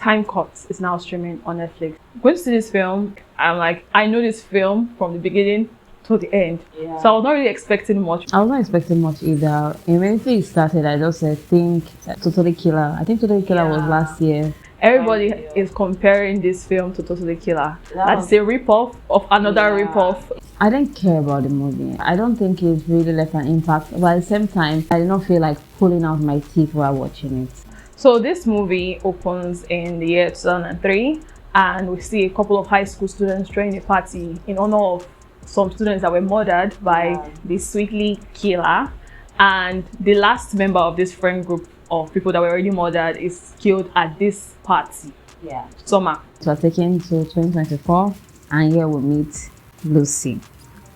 Time Cut is now streaming on Netflix. Going to see this film, I'm like, I know this film from the beginning to the end. Yeah. So I was not really expecting much. I was not expecting much either. Immediately it started, I just think Totally Killer. I think Totally Killer was last year. Everybody is comparing this film to Totally Killer. That's a rip-off of another rip-off. I didn't care about the movie. I don't think it really left an impact. But at the same time, I did not feel like pulling out my teeth while watching it. So this movie opens in the year 2003, and we see a couple of high school students throwing a party in honor of some students that were murdered by the Sweetly Killer. And the last member of this friend group of people that were already murdered is killed at this party. Summer. So we're taken to 2024, and here we meet Lucy,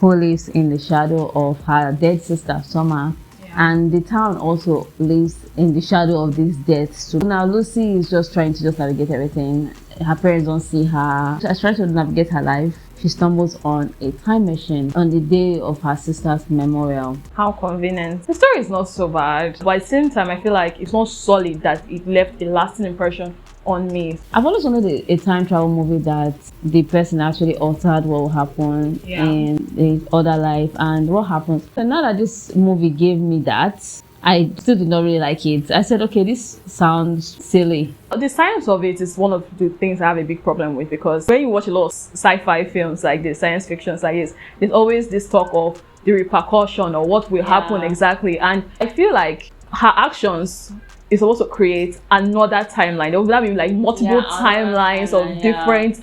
who lives in the shadow of her dead sister Summer. And the town also lives in the shadow of these deaths. So now Lucy is just trying to navigate everything. Her parents don't see her. She's trying to navigate her life. She stumbles on a time machine on the day of her sister's memorial. How convenient. The story is not so bad, but at the same time, I feel like it's not solid that it left a lasting impression on me. I've always wanted a time travel movie that the person actually altered what will happen in the other life and what happens. So now that this movie gave me that, I still did not really like it. I said, okay, this sounds silly. The science of it is one of the things I have a big problem with, because when you watch a lot of sci-fi films like this, science fictions like this, there's always this talk of the repercussion or what will happen exactly. And I feel like her actions is supposed to create another timeline. There will be like multiple timelines of different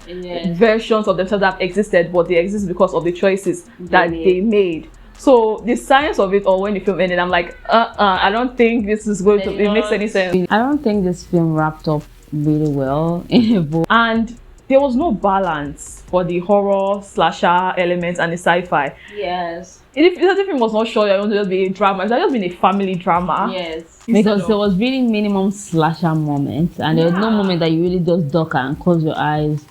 versions of themselves that have existed, but they exist because of the choices that they made. So the science of it all, when the film ended, I'm like, I don't think this is going to, it makes any sense. I don't think this film wrapped up really well in a book. And there was no balance for the horror slasher elements and the sci-fi. Yes. If the film was not sure, it would just be a drama. It would just been a family drama. Yes. Because there was really minimum slasher moments, and there was no moment that you really just duck and close your eyes.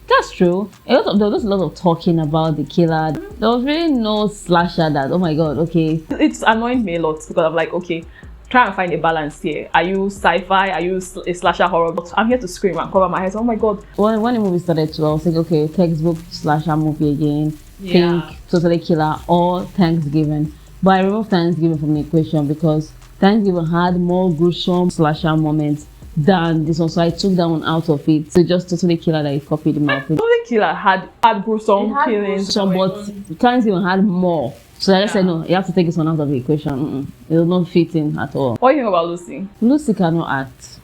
That's true. There was a lot of talking about the killer. There was really no slasher that, oh my god, okay. It's annoyed me a lot because I'm like, okay, try and find a balance here. Are you sci-fi? Are you a slasher horror? But I'm here to scream and cover my head. Oh my god. When the movie started to, I was like, okay, textbook slasher movie again. Think Totally Killer or Thanksgiving. But I removed Thanksgiving from the equation because Thanksgiving had more gruesome slasher moments than this one, so I took that one out of it. So just Totally Killer that I copied him out. Totally Killer had gruesome killings. But Thanksgiving had more. So I just said, no, you have to take this one out of the equation. It will not fit in at all. What do you think about Lucy? Lucy cannot act.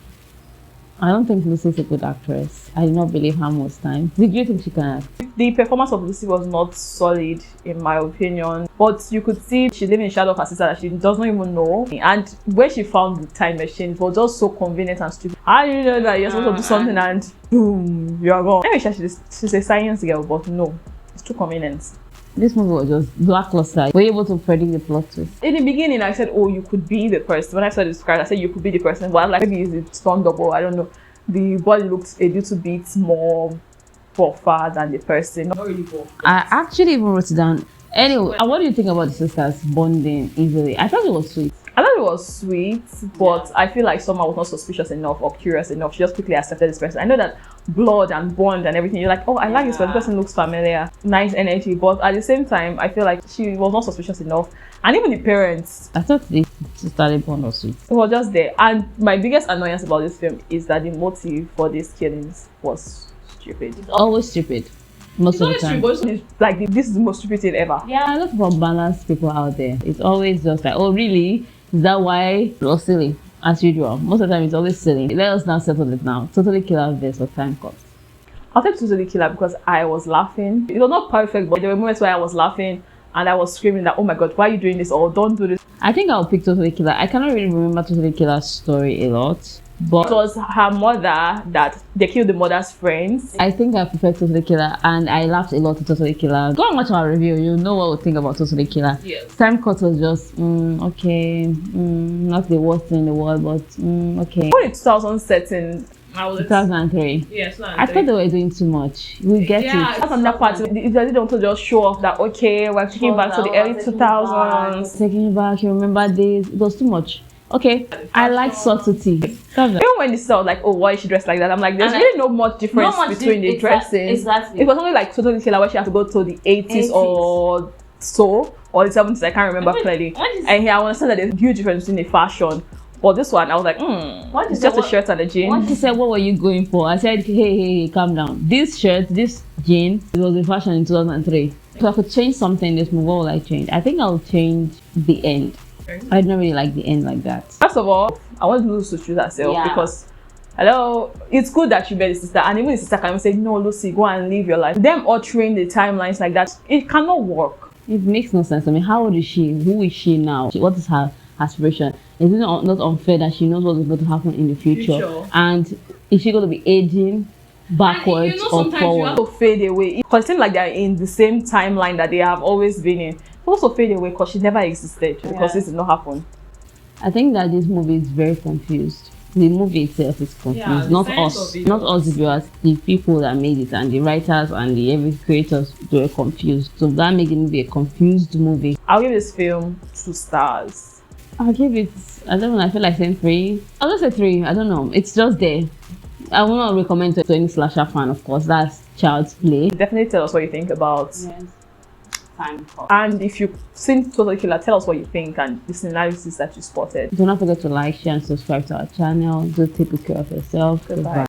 I don't think Lucy is a good actress. I do not believe her most times. Did you think she can act? The performance of Lucy was not solid, in my opinion. But you could see she lived in the shadow of her sister that she does not even know. And where she found the time machine was just so convenient and stupid. How do you know that you're supposed to do something and boom, you're gone? Maybe she's a science girl, but no, it's too convenient. This movie was just lackluster. Were you able to predict the plot twist? In the beginning, I said, oh, you could be the person. When I saw the script, I said, you could be the person. But I'm like, maybe it's the stunt double. I don't know. The body looked a little bit more buffer than the person. Not really buff. I actually even wrote it down. Anyway, what do you think about the sisters bonding easily? I thought it was sweet. I thought it was sweet, but I feel like someone was not suspicious enough or curious enough. She just quickly accepted this person. I know that blood and bond and everything, you're like, oh, I like this person. This person looks familiar. Nice energy. But at the same time, I feel like she was not suspicious enough. And even the parents. I thought the sisterly bond was sweet. It was just there. And my biggest annoyance about this film is that the motive for these killings was stupid. It's always stupid. Most of the time. It's like, this is the most stupid thing ever. Yeah, a lot of unbalanced people out there. It's always just like, oh, really? Is that why? It was silly, as usual. Most of the time, it's always silly. Let us now settle it now. Totally Killer versus Time Cut. I'll take Totally Killer because I was laughing. It was not perfect, but there were moments where I was laughing and I was screaming that, oh my god, why are you doing this? Or don't do this. I think I'll pick Totally Killer. I cannot really remember Totally Killer's story a lot. But it was her mother that they killed the mother's friends. I think I prefer Totally Killer, and I laughed a lot at Totally Killer. Go and watch our review, you'll know what we think about Totally Killer. Yes. Time Cut was just, okay, not the worst thing in the world, but okay. What in 2000 setting? 2003. Yes, 2003. I thought they were doing too much. We get it. That's another part. They didn't want to just show off that, okay, we're taking back to the early 2000s. Taking back, you remember this. It was too much. Okay, I like subtlety. Even when this was like, oh, why is she dressed like that? I'm like, there's really no much difference between the dressing. Exactly. It was only like totally killer where she had to go to the 80s or so, or the 70s. I can't remember clearly. And here I understand that there's a huge difference between the fashion. But this one, I was like, it's just a shirt and a jean. Once she said, what were you going for? I said, hey, calm down. This shirt, this jean, it was in fashion in 2003. If I could change something in this movie, what would I change? I think I'll change the end. I don't really like the end like that. First of all, I want Lucy to choose herself because, hello, it's good that you met the sister, and even the sister can even say, no, Lucy, go and live your life. Them altering the timelines like that, it cannot work. It makes no sense. I mean, how old is she? Who is she now? What is her aspiration? Is it not unfair that she knows what's going to happen in the future? And is she going to be aging backwards or forward? You have to fade away because it seems like they're in the same timeline that they have always been in. Also fade away because she never existed because this did not happen. I think that this movie is very confused. The movie itself is confused, not us the viewers. The people that made it and the writers and the every creators, they were confused. So that made the movie a confused movie. I'll give this film 2 stars. I'll give it, I don't know, I feel like saying 3. I'll just say 3. I don't know. It's just there. I will not recommend to any slasher fan, of course. That's child's play. Definitely tell us what you think about. Yes. And if you've seen Total Killer, tell us what you think and the similarities that you spotted. Do not forget to like, share, and subscribe to our channel. Do take good care of yourself. Goodbye.